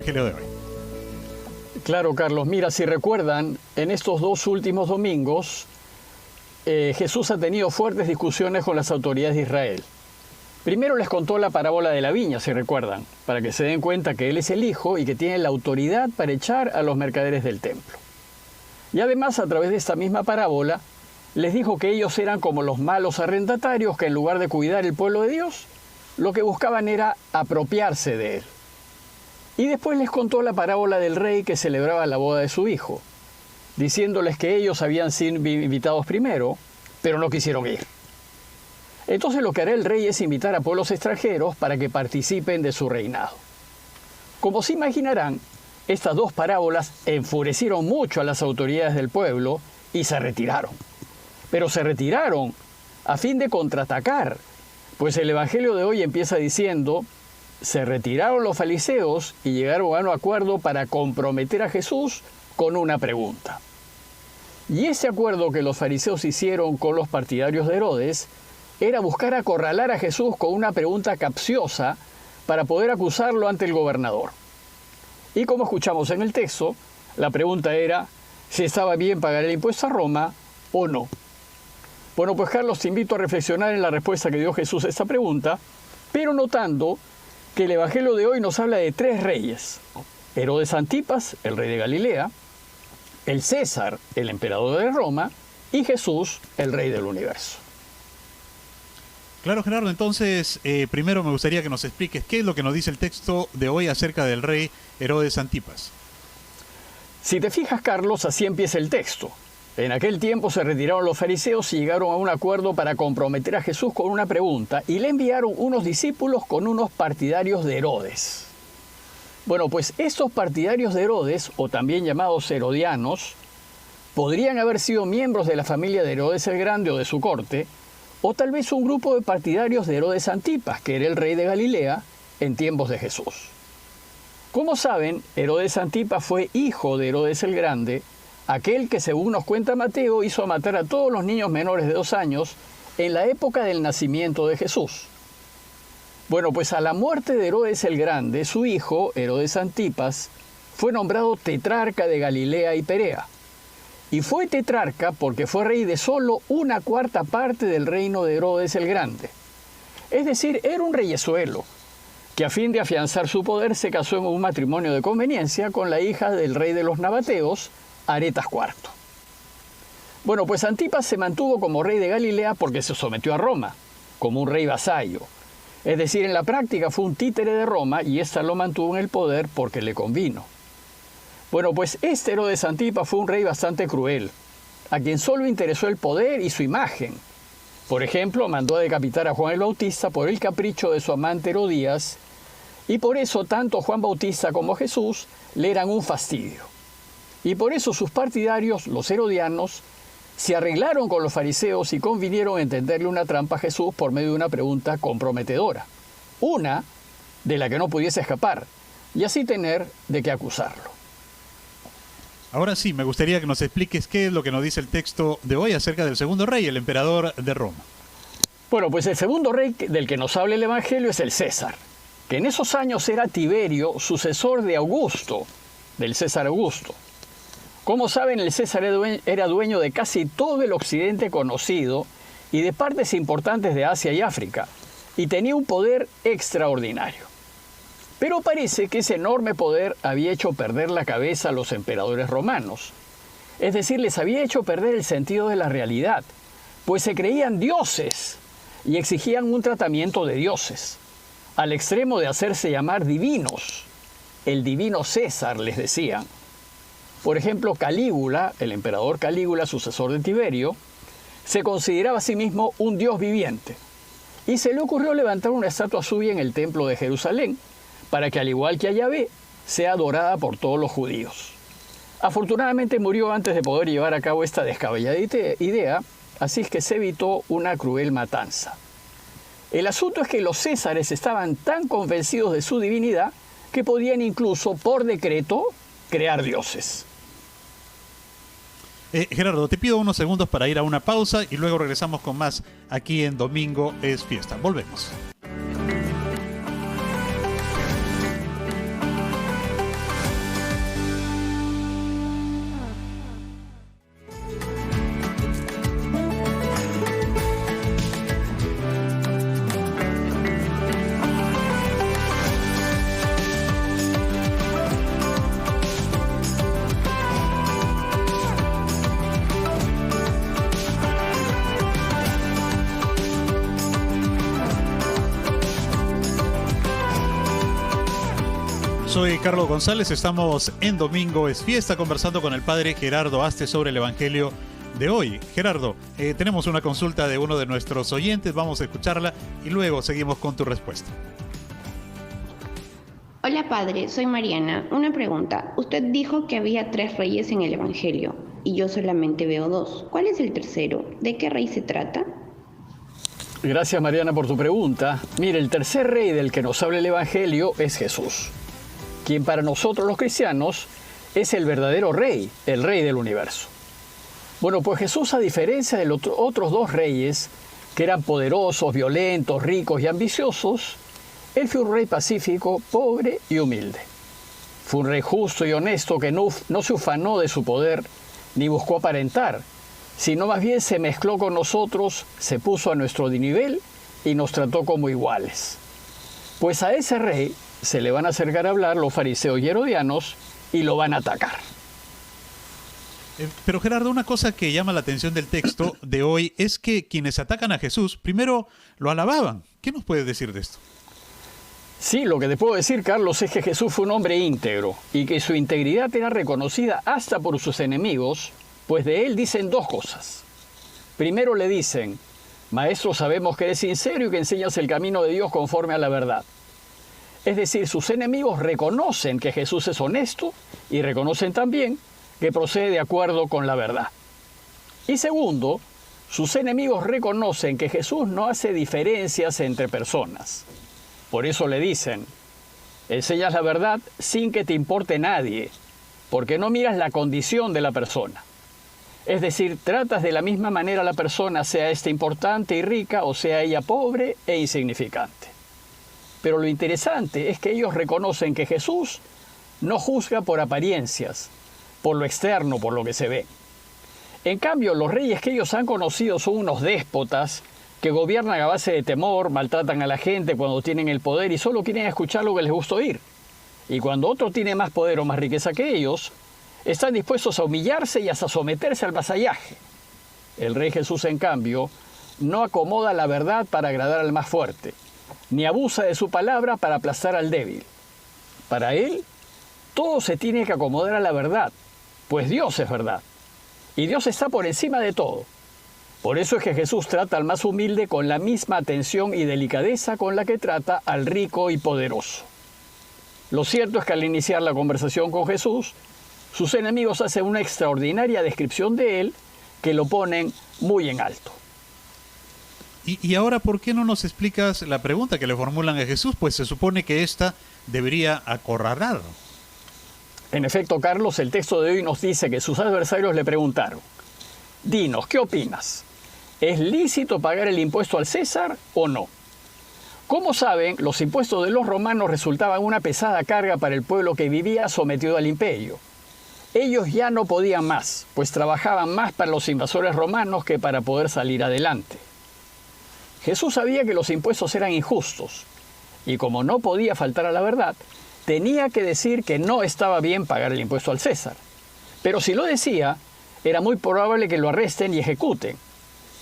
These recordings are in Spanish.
Evangelio de hoy. Claro, Carlos. Mira, si recuerdan, en estos 2 últimos domingos, Jesús ha tenido fuertes discusiones con las autoridades de Israel. Primero les contó la parábola de la viña, si recuerdan, para que se den cuenta que Él es el Hijo y que tiene la autoridad para echar a los mercaderes del templo. Y además, a través de esta misma parábola, les dijo que ellos eran como los malos arrendatarios que en lugar de cuidar el pueblo de Dios, lo que buscaban era apropiarse de Él. Y después les contó la parábola del rey que celebraba la boda de su hijo, diciéndoles que ellos habían sido invitados primero, pero no quisieron ir. Entonces lo que hará el rey es invitar a pueblos extranjeros para que participen de su reinado. Como se imaginarán, estas 2 parábolas enfurecieron mucho a las autoridades del pueblo y se retiraron. Pero se retiraron a fin de contraatacar, pues el Evangelio de hoy empieza diciendo: se retiraron los fariseos y llegaron a un acuerdo para comprometer a Jesús con una pregunta. Y ese acuerdo que los fariseos hicieron con los partidarios de Herodes era buscar acorralar a Jesús con una pregunta capciosa para poder acusarlo ante el gobernador. Y como escuchamos en el texto, la pregunta era si estaba bien pagar el impuesto a Roma o no. Bueno, pues Carlos, te invito a reflexionar en la respuesta que dio Jesús a esta pregunta, pero notando que el Evangelio de hoy nos habla de 3 reyes: Herodes Antipas, el rey de Galilea; el César, el emperador de Roma; y Jesús, el rey del universo. Claro, Gerardo, entonces primero me gustaría que nos expliques qué es lo que nos dice el texto de hoy acerca del rey Herodes Antipas. Si te fijas, Carlos, así empieza el texto. En aquel tiempo se retiraron los fariseos y llegaron a un acuerdo para comprometer a Jesús con una pregunta, y le enviaron unos discípulos con unos partidarios de Herodes. Bueno, pues estos partidarios de Herodes, o también llamados herodianos, podrían haber sido miembros de la familia de Herodes el Grande o de su corte, o tal vez un grupo de partidarios de Herodes Antipas, que era el rey de Galilea en tiempos de Jesús. Como saben, Herodes Antipas fue hijo de Herodes el Grande, aquel que, según nos cuenta Mateo, hizo matar a todos los niños menores de 2 años en la época del nacimiento de Jesús. Bueno, pues a la muerte de Herodes el Grande, su hijo, Herodes Antipas, fue nombrado tetrarca de Galilea y Perea. Y fue tetrarca porque fue rey de solo 1/4 parte del reino de Herodes el Grande. Es decir, era un reyezuelo, que a fin de afianzar su poder se casó en un matrimonio de conveniencia con la hija del rey de los nabateos, Aretas IV. Bueno, pues Antipas se mantuvo como rey de Galilea porque se sometió a Roma, como un rey vasallo. Es decir, en la práctica fue un títere de Roma y ésta lo mantuvo en el poder porque le convino. Bueno, pues este Herodes Antipas fue un rey bastante cruel, a quien solo interesó el poder y su imagen. Por ejemplo, mandó a decapitar a Juan el Bautista por el capricho de su amante Herodías, y por eso tanto Juan Bautista como Jesús le eran un fastidio. Y por eso sus partidarios, los herodianos, se arreglaron con los fariseos y convinieron en tenderle una trampa a Jesús por medio de una pregunta comprometedora, una de la que no pudiese escapar, y así tener de qué acusarlo. Ahora sí, me gustaría que nos expliques qué es lo que nos dice el texto de hoy acerca del segundo rey, el emperador de Roma. Bueno, pues el segundo rey del que nos habla el Evangelio es el César, que en esos años era Tiberio, sucesor de Augusto, del César Augusto. Como saben, el César era dueño de casi todo el occidente conocido y de partes importantes de Asia y África, y tenía un poder extraordinario. Pero parece que ese enorme poder había hecho perder la cabeza a los emperadores romanos. Es decir, les había hecho perder el sentido de la realidad, pues se creían dioses y exigían un tratamiento de dioses, al extremo de hacerse llamar divinos. El divino César, les decían. Por ejemplo, Calígula, el emperador Calígula, sucesor de Tiberio, se consideraba a sí mismo un dios viviente. Y se le ocurrió levantar una estatua suya en el templo de Jerusalén, para que, al igual que a Yahvé, sea adorada por todos los judíos. Afortunadamente murió antes de poder llevar a cabo esta descabellada idea, así es que se evitó una cruel matanza. El asunto es que los césares estaban tan convencidos de su divinidad que podían incluso, por decreto, crear dioses. Gerardo, te pido unos segundos para ir a una pausa y luego regresamos con más aquí en Domingo es Fiesta. Volvemos. soy Carlos González, estamos en Domingo es Fiesta conversando con el padre Gerardo Aste sobre el Evangelio de hoy. Gerardo, tenemos una consulta de uno de nuestros oyentes, vamos a escucharla y luego seguimos con tu respuesta. Hola padre, soy Mariana. Una pregunta. Usted dijo que había 3 reyes en el Evangelio y yo solamente veo 2. ¿Cuál es el tercero? ¿De qué rey se trata? Gracias, Mariana, por tu pregunta. Mire, el tercer rey del que nos habla el Evangelio es Jesús, quien para nosotros los cristianos es el verdadero rey, el rey del universo. Bueno, pues Jesús, a diferencia de los otros 2 reyes, que eran poderosos, violentos, ricos y ambiciosos, él fue un rey pacífico, pobre y humilde. Fue un rey justo y honesto que no se ufanó de su poder ni buscó aparentar, sino más bien se mezcló con nosotros, se puso a nuestro nivel y nos trató como iguales. Pues a ese rey se le van a acercar a hablar los fariseos y herodianos y lo van a atacar. Pero Gerardo, una cosa que llama la atención del texto de hoy es que quienes atacan a Jesús primero lo alababan. ¿Qué nos puedes decir de esto? Sí, lo que te puedo decir, Carlos, es que Jesús fue un hombre íntegro y que su integridad era reconocida hasta por sus enemigos, pues de él dicen 2 cosas. Primero le dicen: Maestro, sabemos que eres sincero y que enseñas el camino de Dios conforme a la verdad. Es decir, sus enemigos reconocen que Jesús es honesto y reconocen también que procede de acuerdo con la verdad. Y segundo, sus enemigos reconocen que Jesús no hace diferencias entre personas. Por eso le dicen: enseñas la verdad sin que te importe nadie, porque no miras la condición de la persona. Es decir, tratas de la misma manera a la persona, sea ésta importante y rica o sea ella pobre e insignificante. Pero lo interesante es que ellos reconocen que Jesús no juzga por apariencias, por lo externo, por lo que se ve. En cambio, los reyes que ellos han conocido son unos déspotas que gobiernan a base de temor, maltratan a la gente cuando tienen el poder y solo quieren escuchar lo que les gusta oír. Y cuando otro tiene más poder o más riqueza que ellos, están dispuestos a humillarse y hasta someterse al vasallaje. El rey Jesús, en cambio, no acomoda la verdad para agradar al más fuerte, ni abusa de su palabra para aplastar al débil. Para él, todo se tiene que acomodar a la verdad, pues Dios es verdad. Y Dios está por encima de todo. Por eso es que Jesús trata al más humilde con la misma atención y delicadeza con la que trata al rico y poderoso. Lo cierto es que al iniciar la conversación con Jesús, sus enemigos hacen una extraordinaria descripción de él que lo ponen muy en alto. Y ahora, ¿por qué no nos explicas la pregunta que le formulan a Jesús? Pues se supone que esta debería acorralar. En efecto, Carlos, el texto de hoy nos dice que sus adversarios le preguntaron: dinos, ¿qué opinas? ¿Es lícito pagar el impuesto al César o no? Como saben, los impuestos de los romanos resultaban una pesada carga para el pueblo que vivía sometido al imperio. Ellos ya no podían más, pues trabajaban más para los invasores romanos que para poder salir adelante. Jesús sabía que los impuestos eran injustos, y como no podía faltar a la verdad, tenía que decir que no estaba bien pagar el impuesto al César. Pero si lo decía, era muy probable que lo arresten y ejecuten.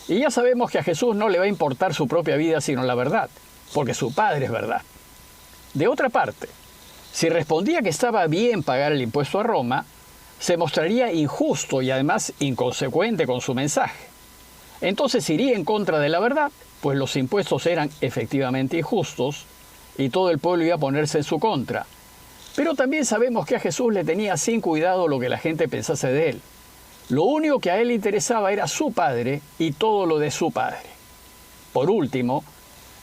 Y ya sabemos que a Jesús no le va a importar su propia vida sino la verdad, porque su Padre es verdad. De otra parte, si respondía que estaba bien pagar el impuesto a Roma, se mostraría injusto y además inconsecuente con su mensaje. Entonces iría en contra de la verdad, pues los impuestos eran efectivamente injustos y todo el pueblo iba a ponerse en su contra. Pero también sabemos que a Jesús le tenía sin cuidado lo que la gente pensase de él. Lo único que a él le interesaba era su Padre y todo lo de su Padre. Por último,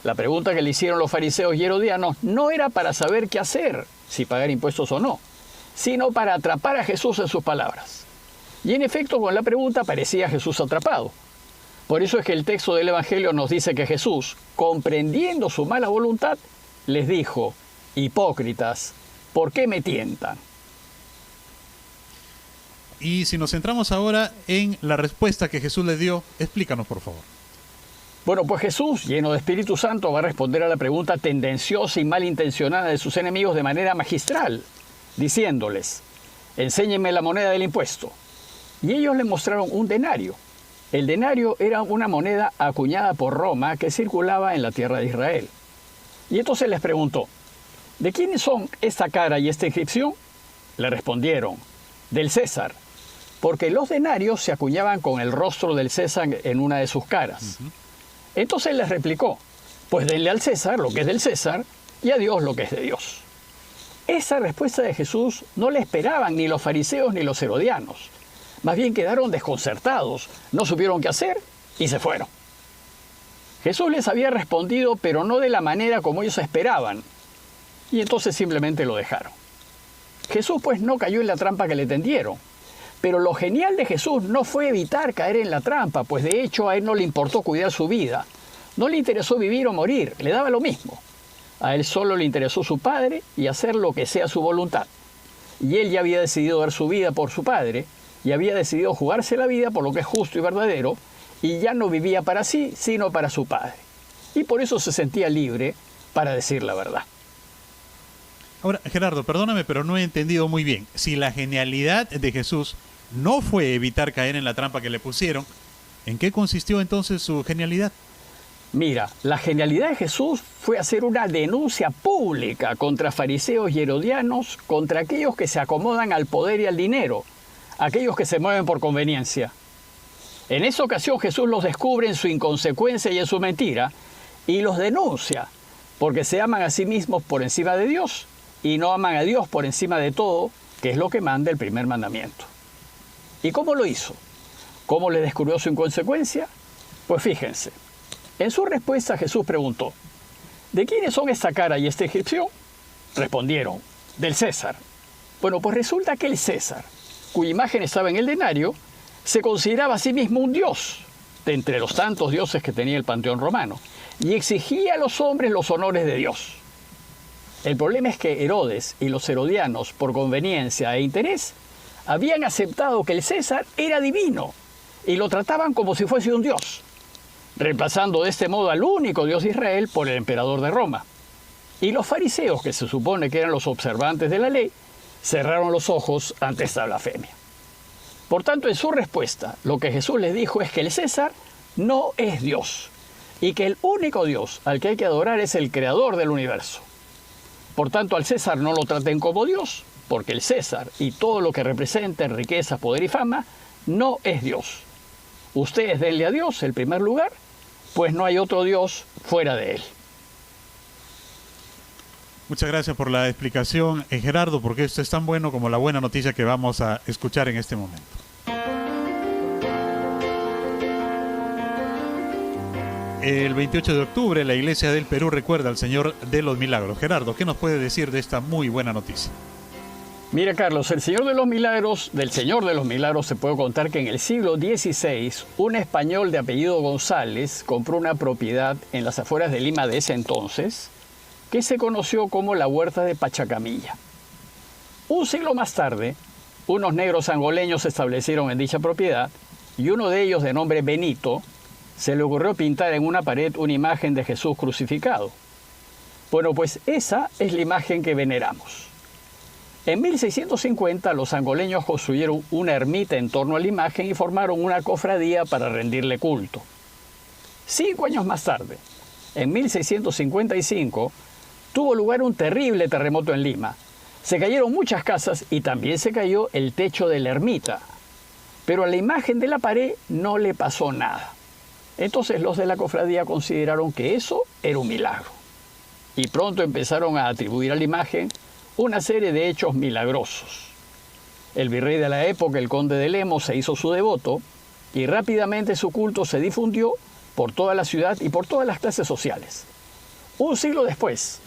la pregunta que le hicieron los fariseos y herodianos no era para saber qué hacer, si pagar impuestos o no, sino para atrapar a Jesús en sus palabras. Y en efecto, con la pregunta parecía Jesús atrapado. Por eso es que el texto del Evangelio nos dice que Jesús, comprendiendo su mala voluntad, les dijo: hipócritas, ¿por qué me tientan? Y si nos centramos ahora en la respuesta que Jesús les dio, explícanos, por favor. Bueno, pues Jesús, lleno de Espíritu Santo, va a responder a la pregunta tendenciosa y malintencionada de sus enemigos de manera magistral, diciéndoles: enséñenme la moneda del impuesto. Y ellos le mostraron un denario. El denario era una moneda acuñada por Roma que circulaba en la tierra de Israel. Y entonces les preguntó: ¿de quiénes son esta cara y esta inscripción? Le respondieron, del César, porque los denarios se acuñaban con el rostro del César en una de sus caras. Entonces les replicó, pues denle al César lo que es del César y a Dios lo que es de Dios. Esa respuesta de Jesús no la esperaban ni los fariseos ni los herodianos. Más bien quedaron desconcertados, no supieron qué hacer y se fueron. Jesús les había respondido, pero no de la manera como ellos esperaban, y entonces simplemente lo dejaron. Jesús pues no cayó en la trampa que le tendieron, pero lo genial de Jesús no fue evitar caer en la trampa, pues de hecho a él no le importó cuidar su vida, no le interesó vivir o morir, le daba lo mismo. A él solo le interesó su Padre y hacer lo que sea su voluntad. Y él ya había decidido dar su vida por su Padre, y había decidido jugarse la vida por lo que es justo y verdadero, y ya no vivía para sí, sino para su Padre. Y por eso se sentía libre para decir la verdad. Ahora, Gerardo, perdóname, pero no he entendido muy bien. Si la genialidad de Jesús no fue evitar caer en la trampa que le pusieron, ¿en qué consistió entonces su genialidad? Mira, la genialidad de Jesús fue hacer una denuncia pública contra fariseos y herodianos, contra aquellos que se acomodan al poder y al dinero, aquellos que se mueven por conveniencia. En esa ocasión Jesús los descubre en su inconsecuencia y en su mentira, y los denuncia, porque se aman a sí mismos por encima de Dios, y no aman a Dios por encima de todo, que es lo que manda el primer mandamiento. ¿Y cómo lo hizo? ¿Cómo le descubrió su inconsecuencia? Pues fíjense, en su respuesta Jesús preguntó, ¿de quiénes son esta cara y esta inscripción? Respondieron, del César. Bueno, pues resulta que el César, cuya imagen estaba en el denario, se consideraba a sí mismo un dios, de entre los tantos dioses que tenía el panteón romano, y exigía a los hombres los honores de Dios. El problema es que Herodes y los herodianos, por conveniencia e interés, habían aceptado que el César era divino y lo trataban como si fuese un dios, reemplazando de este modo al único Dios de Israel por el emperador de Roma. Y los fariseos, que se supone que eran los observantes de la ley, cerraron los ojos ante esta blasfemia. Por tanto, en su respuesta, lo que Jesús les dijo es que el César no es Dios y que el único Dios al que hay que adorar es el creador del universo. Por tanto, al César no lo traten como Dios, porque el César y todo lo que representa en riqueza, poder y fama no es Dios. Ustedes denle a Dios el primer lugar, pues no hay otro Dios fuera de él. Muchas gracias por la explicación, Gerardo, porque esto es tan bueno como la buena noticia que vamos a escuchar en este momento. El 28 de octubre, la Iglesia del Perú recuerda al Señor de los Milagros. Gerardo, ¿qué nos puede decir de esta muy buena noticia? Mira, Carlos, del Señor de los Milagros se puede contar que en el siglo XVI, un español de apellido González compró una propiedad en las afueras de Lima de ese entonces, que se conoció como la Huerta de Pachacamilla. Un siglo más tarde, unos negros angoleños se establecieron en dicha propiedad y uno de ellos, de nombre Benito, se le ocurrió pintar en una pared una imagen de Jesús crucificado. Bueno, pues esa es la imagen que veneramos. En 1650 los angoleños construyeron una ermita en torno a la imagen y formaron una cofradía para rendirle culto. 5 años más tarde, en 1655, tuvo lugar un terrible terremoto en Lima. Se cayeron muchas casas y también se cayó el techo de la ermita. Pero a la imagen de la pared no le pasó nada. Entonces los de la cofradía consideraron que eso era un milagro. Y pronto empezaron a atribuir a la imagen una serie de hechos milagrosos. El virrey de la época, el conde de Lemos, se hizo su devoto y rápidamente su culto se difundió por toda la ciudad y por todas las clases sociales. Un siglo después,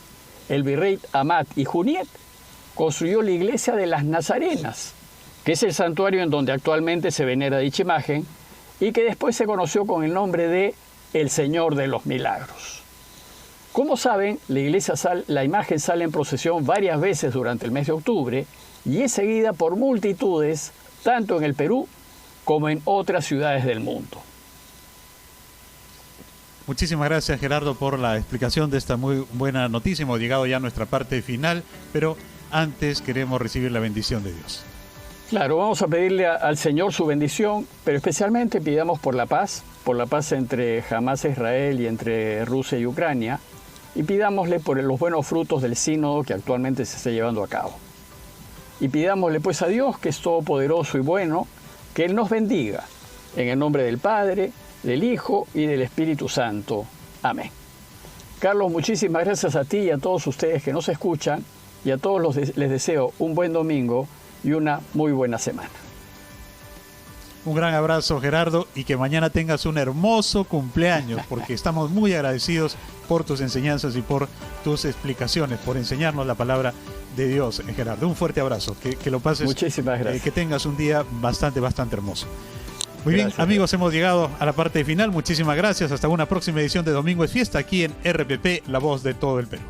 el virrey Amat y Juniet construyó la iglesia de las Nazarenas, que es el santuario en donde actualmente se venera dicha imagen y que después se conoció con el nombre de El Señor de los Milagros. Como saben, la imagen sale en procesión varias veces durante el mes de octubre y es seguida por multitudes, tanto en el Perú como en otras ciudades del mundo. Muchísimas gracias, Gerardo, por la explicación de esta muy buena noticia. Hemos llegado ya a nuestra parte final, pero antes queremos recibir la bendición de Dios. Claro, vamos a pedirle al Señor su bendición, pero especialmente pidamos por la paz entre Hamas e Israel y entre Rusia y Ucrania, y pidámosle por los buenos frutos del sínodo que actualmente se está llevando a cabo. Y pidámosle pues a Dios, que es todopoderoso y bueno, que Él nos bendiga. En el nombre del Padre, del Hijo y del Espíritu Santo. Amén. Carlos, muchísimas gracias a ti y a todos ustedes que nos escuchan, y a todos les deseo un buen domingo y una muy buena semana. Un gran abrazo, Gerardo, y que mañana tengas un hermoso cumpleaños, porque estamos muy agradecidos por tus enseñanzas y por tus explicaciones, por enseñarnos la palabra de Dios, Gerardo. Un fuerte abrazo, que lo pases. Muchísimas gracias. Que tengas un día bastante hermoso. Muy Gracias, bien, amigos, hemos llegado a la parte final. Muchísimas gracias. Hasta una próxima edición de Domingo es Fiesta aquí en RPP, la voz de todo el Perú.